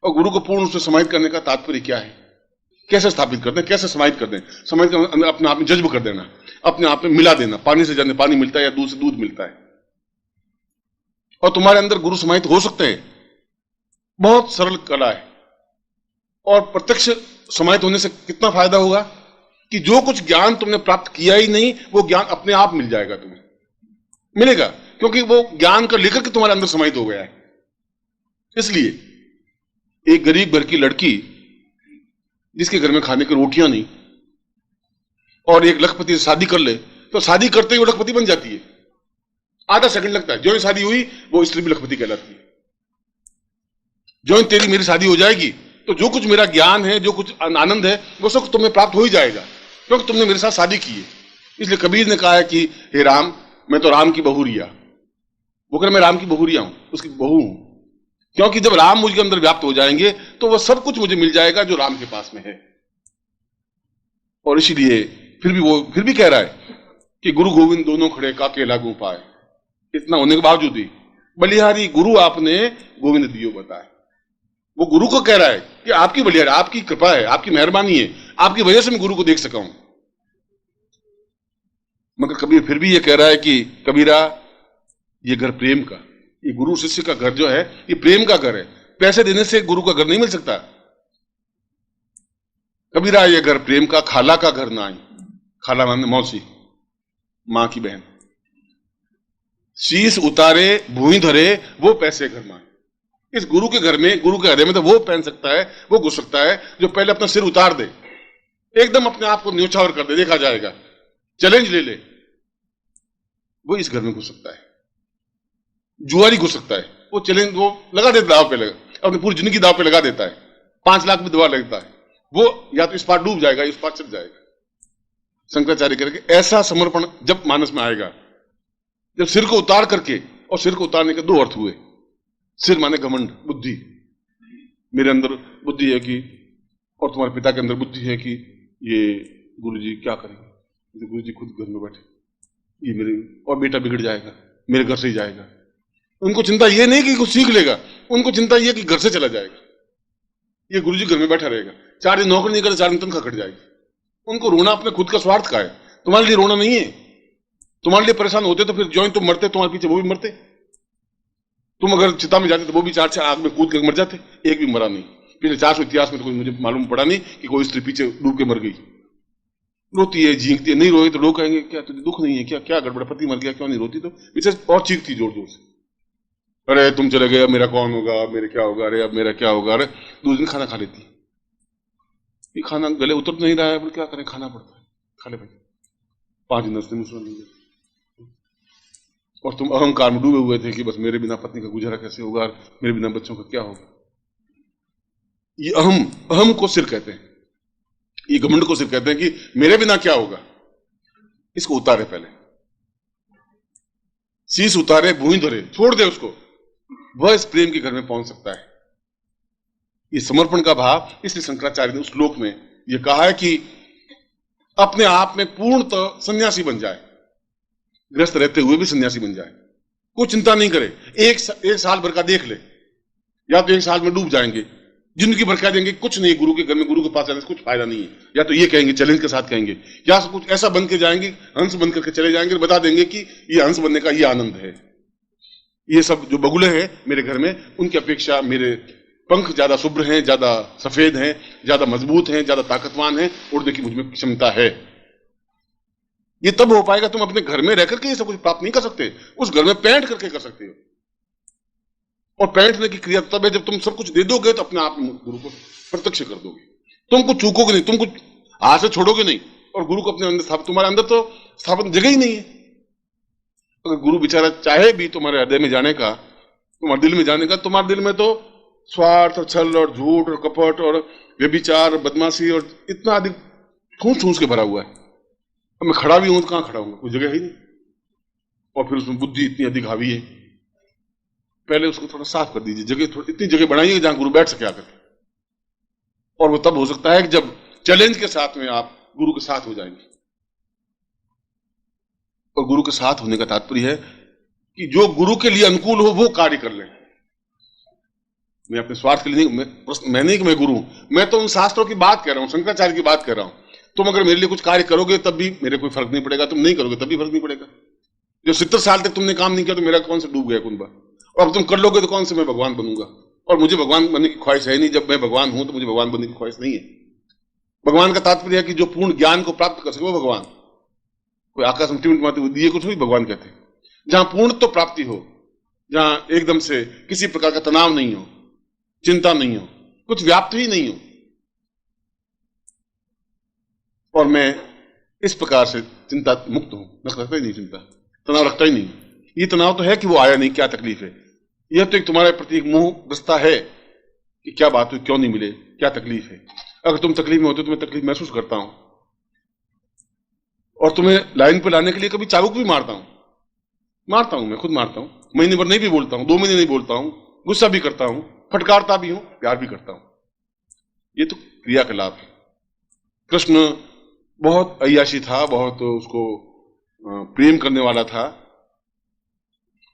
और गुरु को पूर्ण रूप से समाहित करने का तात्पर्य क्या है? कैसे स्थापित कर दें, कैसे समाहित कर दें? समाहित कर अपने आप में जज्ब कर देना, अपने आप में मिला देना। पानी से जाने पानी मिलता है या दूध से दूध मिलता है, और तुम्हारे अंदर गुरु समाहित हो सकते हैं। बहुत सरल कला है। और प्रत्यक्ष समाहित होने से कितना फायदा होगा कि जो कुछ ज्ञान तुमने प्राप्त किया ही नहीं, वो ज्ञान अपने आप मिल जाएगा, तुम्हें मिलेगा, क्योंकि वो ज्ञान का लेकर के तुम्हारे अंदर समाहित हो गया है। इसलिए एक गरीब घर की लड़की जिसके घर में खाने की रोटियां नहीं, और एक लखपति से शादी कर ले, तो शादी करते ही वो लखपति बन जाती है। आधा सेकंड लगता है, जो ही शादी हुई वो स्त्री भी लखपति कहलाती है। जो ही तेरी मेरी शादी हो जाएगी तो जो कुछ मेरा ज्ञान है, जो कुछ आनंद है, वो सब तुम्हें प्राप्त हो ही जाएगा, क्योंकि तुमने मेरे साथ शादी की है। इसलिए कबीर ने कहा है कि हे राम, मैं तो राम की बहुरिया। वो कह रहा मैं राम की बहुरिया हूं, उसकी बहू हूं, क्योंकि जब राम मुझे अंदर व्याप्त हो जाएंगे तो वह सब कुछ मुझे मिल जाएगा जो राम के पास में है। और इसीलिए फिर भी कह रहा है कि गुरु गोविंद दोनों खड़े काके लागू पाए। इतना होने के बावजूद भी बलिहारी गुरु आपने गोविंद दियो बताए। वो गुरु को कह रहा है कि आपकी बलिहारी, आपकी कृपा है, आपकी मेहरबानी है, आपकी वजह से मैं गुरु को देख सका हूं। मगर कबीर फिर भी ये कह रहा है कि कबीरा, ये घर प्रेम का, ये गुरु शिष्य का घर जो है ये प्रेम का घर है। पैसे देने से गुरु का घर नहीं मिल सकता। कबीरा, ये घर प्रेम का, खाला का घर ना आई। खाला माने मौसी, मां की बहन। शीश उतारे भूई धरे, वो पैसे घर मांगे। इस गुरु के घर में, गुरु के हृदय में तो वो पहन सकता है, वो घुस सकता है जो पहले अपना सिर उतार दे, एकदम अपने आप को न्योछावर कर दे, देखा जाएगा, चैलेंज ले ले, वो इस घर में घुस सकता है। जुआरी घुस सकता है, वो चैलेंज वो लगा देता, दाव पे लगा, अपनी पूरी जिंदगी दाव पे लगा देता है। 5 लाख भी दवा लगता है, वो या तो इस पार डूब जाएगा, इस पार चल जाएगा। शंकराचार्य करके ऐसा समर्पण जब मानस में आएगा, जब सिर को उतार करके, और सिर को उतारने के 2 अर्थ हुए। सिर माने घमंड, बुद्धि, मेरे अंदर बुद्धि है कि, और तुम्हारे पिता के अंदर बुद्धि है कि ये गुरुजी क्या करेंगे, गुरुजी खुद घर में बैठे, ये मेरे, और बेटा बिगड़ जाएगा, मेरे घर से ही जाएगा। उनको चिंता ये नहीं कि कुछ सीख लेगा, उनको चिंता ये कि घर से चला जाएगा, ये गुरुजी घर में बैठा रहेगा, 4 दिन नौकरी नहीं करे, 4 दिन तनख्वाह कट जाएगी। उनको रोना अपने खुद का स्वार्थ का है, तुम्हारे लिए रोना नहीं है। तुम्हारे लिए परेशान होते तो फिर जो तुम मरते, तुम्हारे पीछे वो भी मरते। तुम अगर चिता में जाते तो वो भी 4 आग में कूद कर मर जाते, एक भी मरा नहीं। पिछले 400 इतिहास में तो कोई मुझे मालूम पड़ा नहीं कि कोई स्त्री पीछे डूब के मर गई। रोती है, झींकती है, नहीं रोए तो लोग कहेंगे क्या तुझे दुख नहीं है क्या, क्या गड़बड़, पति मर गया, क्यों नहीं रोती? तो पीछे और चीखती जोर जोर से, अरे तुम चले गए, अब मेरा कौन होगा, मेरे क्या होगा, अरे अब मेरा क्या होगा। अरे 2 दिन खाना खा लेती, ये खाना गले उतर नहीं रहा है, पर क्या करें, खाना पड़ता है, खा ले भाई। 5 दिन 10 दिन मुसलमान नहीं गए, और तुम अहंकार में डूबे हुए थे कि बस मेरे बिना पत्नी का गुजारा कैसे होगा, मेरे बिना बच्चों का क्या होगा। ये अहम को सिर कहते हैं, ये घमंड को सिर कहते हैं कि मेरे बिना क्या होगा। इसको उतारे, पहले शीश उतारे भूई धरे, छोड़ दे उसको, वह इस प्रेम के घर में पहुंच सकता है। ये समर्पण का भाव, इसलिए शंकराचार्य ने उस श्लोक में यह कहा है कि अपने आप में पूर्णतः सन्यासी बन जाए, ग्रस्त रहते हुए भी सन्यासी बन जाए, कोई चिंता नहीं करे। एक साल भर का देख ले, या तो 1 साल में डूब जाएंगे, जिंदगी भर कह देंगे कुछ नहीं, गुरु के घर में, गुरु के पास जाने से कुछ फायदा नहीं है, या तो ये कहेंगे, चैलेंज के साथ कहेंगे, या कुछ ऐसा बन के जाएंगे, हंस बन करके चले जाएंगे, बता देंगे कि ये हंस बनने का ये आनंद है। ये सब जो बगुले हैं मेरे घर में, उनकी अपेक्षा मेरे पंख ज्यादा शुभ्र हैं, ज्यादा सफेद हैं, ज्यादा मजबूत हैं, ज्यादा ताकतवान हैं, उड़ने की मुझमें क्षमता है। ये तब हो पाएगा, तुम अपने घर में रह करके ये सब कुछ प्राप्त नहीं कर सकते, उस घर में पैंट करके कर सकते हो। और पैंटने की क्रिया तब है जब तुम सब कुछ दे दोगे, तो अपने आप में गुरु को प्रत्यक्ष कर दोगे। तुम कुछ चूकोगे नहीं, तुम कुछ हाथ से छोड़ोगे नहीं, और गुरु को अपने अंदर स्थापित, तुम्हारे अंदर तो स्थापन जगह ही नहीं है। अगर गुरु बेचारा चाहे भी तुम्हारे हृदय में जाने का, तुम्हारे दिल में जाने का, तुम्हारे दिल में तो स्वार्थ और छल और झूठ और कपट और व्यभिचार और बदमाशी और इतना अधिक ठूंस ठूंस के भरा हुआ है। अब मैं खड़ा भी हूं तो कहां खड़ा हूंगा, कोई जगह ही नहीं। और फिर उसमें बुद्धि इतनी अधिक हावी है, पहले उसको थोड़ा साफ कर दीजिए, जगह इतनी जगह बनाइए जहां गुरु बैठ सके आकर। और वो तब हो सकता है कि जब चैलेंज के साथ में आप गुरु के साथ हो जाएंगे। और गुरु के साथ होने का तात्पर्य है कि जो गुरु के लिए अनुकूल हो वो कार्य कर लें। मैं अपने स्वार्थ के लिए नहीं, मैं नहीं कि मैं गुरु हूं, मैं तो उन शास्त्रों की बात कर रहा हूं, शंकराचार्य की बात कर रहा हूं। तुम अगर मेरे लिए कुछ कार्य करोगे तब भी मेरे कोई फर्क नहीं पड़ेगा, तुम नहीं करोगे तब भी फर्क नहीं पड़ेगा। जो 70 साल तक तुमने काम नहीं किया तो मेरा कौन सा डूब गया कुंभा, और अब तुम कर लोगे तो कौन से मैं भगवान बनूंगा। और मुझे भगवान बनने की ख्वाहिश है नहीं, जब मैं भगवान हूं तो मुझे भगवान बनने की ख्वाहिश नहीं है। भगवान का तात्पर्य है कि जो पूर्ण ज्ञान को प्राप्त कर सके वो भगवान। कोई आकाश में टिमटिमाते दिए कुछ भी भगवान कहते हैं। जहां पूर्ण तो प्राप्ति हो, जहां एकदम से किसी प्रकार का तनाव नहीं हो, चिंता नहीं हो, कुछ व्याप्त ही नहीं हो। और मैं इस प्रकार से चिंता मुक्त हूं, रखता ही नहीं चिंता, तनाव रखता ही नहीं। ये तनाव तो है कि वो आया नहीं, क्या तकलीफ है। यह तो एक तुम्हारे प्रति एक मोह ग्रस्ता है कि क्या बात हुई, क्यों नहीं मिले, क्या तकलीफ है। अगर तुम तकलीफ में होते तो मैं तकलीफ महसूस करता हूं, और तुम्हें लाइन पर लाने के लिए कभी चाबुक भी मारता हूं, मैं खुद मारता हूं। महीने भर नहीं भी बोलता हूं, 2 महीने नहीं बोलता हूं, गुस्सा भी करता हूं, फटकारता भी हूं, प्यार भी करता हूं। ये तो क्रिया का लाभ है। कृष्ण बहुत अय्याशी था, बहुत उसको प्रेम करने वाला था,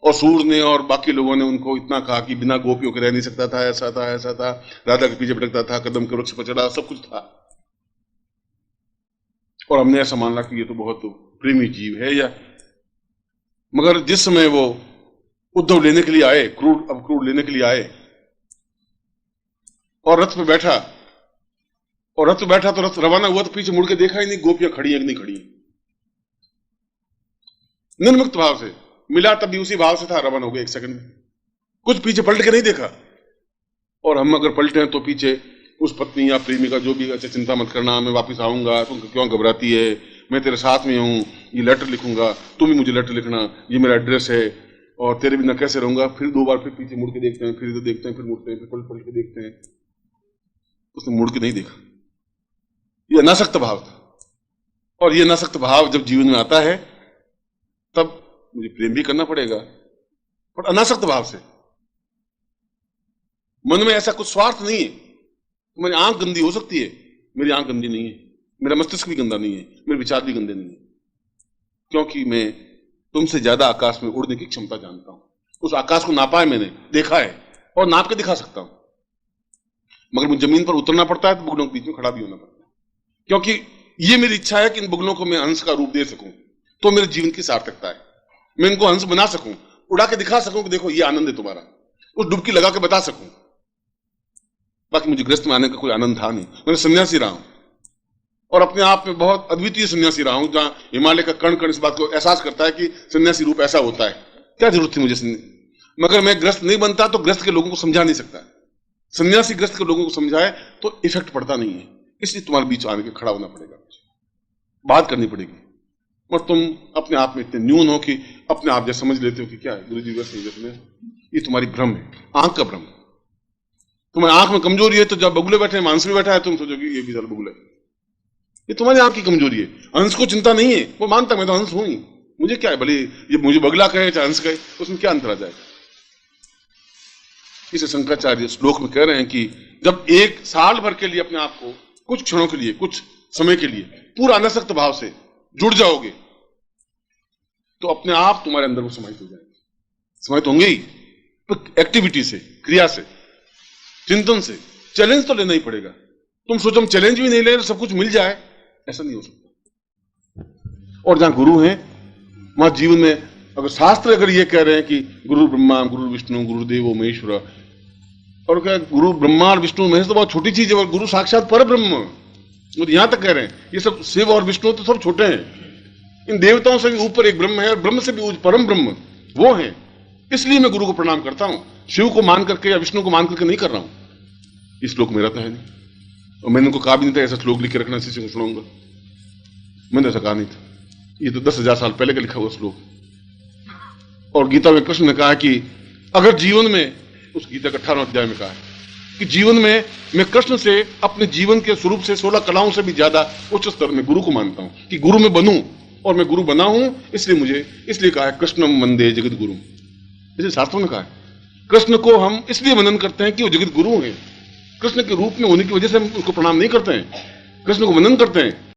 और सूर ने और बाकी लोगों ने उनको इतना कहा कि बिना गोपियों के रह नहीं सकता था, ऐसा था ऐसा था, राधा के पीछे भटकता था, कदम के वृक्ष पर चढ़ा, सब कुछ था। और हमने ऐसा माना कि ये तो बहुत प्रेमी जीव है या। मगर जिस समय वो उद्धव लेने के लिए आए, क्रूर लेने के लिए आए, और रथ पे बैठा, तो रथ रवाना हुआ तो पीछे मुड़ के देखा ही नहीं गोपियां खड़ी है कि नहीं खड़ी। निर्मुक्त भाव से मिला, तब भी उसी भाव से था, रवाना हो गया 1 सेकंड में, कुछ पीछे पलट के नहीं देखा। और हम अगर पलटे हैं तो पीछे उस पत्नी या प्रेमी का जो भी, अच्छा चिंता मत करना, मैं वापस आऊंगा, तुम क्यों घबराती है, मैं तेरे साथ में हूं, ये लेटर लिखूंगा, तुम भी मुझे लेटर लिखना, ये मेरा एड्रेस है, और तेरे बिना कैसे रहूंगा। फिर 2 बार फिर पीछे मुड़ के देखते हैं, फिर इधर देखते हैं, फिर मुड़ते हैं, फिर पलट के देखते हैं। उसने मुड़ के नहीं देखा। ये अनासक्त भाव था। और ये अनासक्त भाव जब जीवन में आता है तब मुझे प्रेम भी करना पड़ेगा, पर अनासक्त भाव से। मन में ऐसा कुछ स्वार्थ नहीं है। मेरी आंख गंदी हो सकती है, मेरी आंख गंदी नहीं है, मेरा मस्तिष्क भी गंदा नहीं है, मेरे विचार भी गंदे नहीं है, क्योंकि मैं तुमसे ज्यादा आकाश में उड़ने की क्षमता जानता हूं। उस आकाश को नापा है मैंने, देखा है, और नाप के दिखा सकता हूं। मगर मुझे जमीन पर उतरना पड़ता है तो बुगलों के बीच में खड़ा भी होना पड़ता है, क्योंकि ये मेरी इच्छा है कि इन बुगलों को मैं हंस का रूप दे सकूं, तो मेरे जीवन की सार्थकता है। मैं इनको हंस बना सकूं, उड़ा के दिखा सकूं कि देखो ये आनंद है तुम्हारा, उस डुबकी लगा के बता सकूं। बाकी मुझे गृहस्थ में आने का कोई आनंद था नहीं। मैं सन्यासी रहा हूं, और अपने आप में बहुत अद्वितीय सन्यासी रहा हूं, जहां हिमालय का कण कण इस बात को एहसास करता है कि सन्यासी रूप ऐसा होता है। क्या जरूरत थी मुझे मगर मैं गृहस्थ नहीं बनता तो गृहस्थ के लोगों को समझा नहीं सकता। सन्यासी ग्रस्त के लोगों को समझाए तो इफेक्ट पड़ता नहीं है, इसलिए तुम्हारे बीच आने के खड़ा होना पड़ेगा, बात करनी पड़ेगी। और तुम अपने आप में इतने न्यून हो कि अपने आप जैसे समझ लेते हो कि क्या है गुरु जी वैसे में, ये तुम्हारी भ्रम है, आंख का भ्रम। तुम्हारी आंख में कमजोरी है तो जब बगुले बैठे मांस भी बैठा है तुम सोचोगे ये भी जरा बगुला है, ये तुम्हारी आंख की कमजोरी है। हंस को चिंता नहीं है, वो मानता मैं तो हंस हूं ही, मुझे क्या है, भले ये मुझे बगला कहे चाहे हंस कहे, उसमें क्या अंतर आ जाएगा। इसे शंकराचार्य श्लोक में कह रहे हैं कि जब 1 साल भर के लिए अपने आप को कुछ क्षणों के लिए, कुछ समय के लिए पूरा अनासक्त भाव से जुड़ जाओगे तो अपने आप तुम्हारे अंदर वो समाहित हो जाएंगे। समाहित होंगे ही तो एक्टिविटी से, क्रिया से, चिंतन से। चैलेंज तो लेना ही पड़ेगा। तुम सोचो हम चैलेंज भी नहीं ले रहे, सब कुछ मिल जाए, ऐसा नहीं हो सकता। और जहां गुरु हैं वहां जीवन में, अगर शास्त्र अगर ये कह रहे हैं कि गुरु ब्रह्मा गुरु विष्णु गुरुदेवो महेश्वर, और क्या गुरु ब्रह्मा और विष्णु महेश तो बहुत छोटी चीज है, और गुरु साक्षात पर ब्रह्म, तो यहां तक कह रहे हैं। ये सब शिव और विष्णु तो सब छोटे हैं, इन देवताओं से भी ऊपर एक ब्रह्म है, और ब्रह्म से भी परम ब्रह्म वो है। इसलिए मैं गुरु को प्रणाम करता हूं, शिव को मान करके या विष्णु को मान करके नहीं कर रहा हूं। ये श्लोक मेरा तो है नहीं, और मैंने उनको कहा भी नहीं था ऐसा श्लोक लिख के रखना, किसी को सुनाऊंगा, मैंने ऐसा कहा नहीं था। ये तो 10,000 साल पहले का लिखा हुआ श्लोक। और गीता में कृष्ण ने कहा कि अगर जीवन में, उस गीता के 18वें अध्याय में कहा है कि जीवन में मैं कृष्ण से अपने जीवन के स्वरूप से 16 कलाओं से भी ज्यादा उच्च स्तर में गुरु को मानता हूं, कि गुरु में बनूं, और मैं गुरु बना हूं, इसलिए कहा है कृष्णम वंदे जगत गुरु। इसे शास्त्रों में कहा है। कृष्ण को हम इसलिए मनन करते हैं कि वो जगत गुरु हैं। कृष्ण के रूप में होने की वजह से हम उसको प्रणाम नहीं करते हैं, कृष्ण को मनन करते हैं।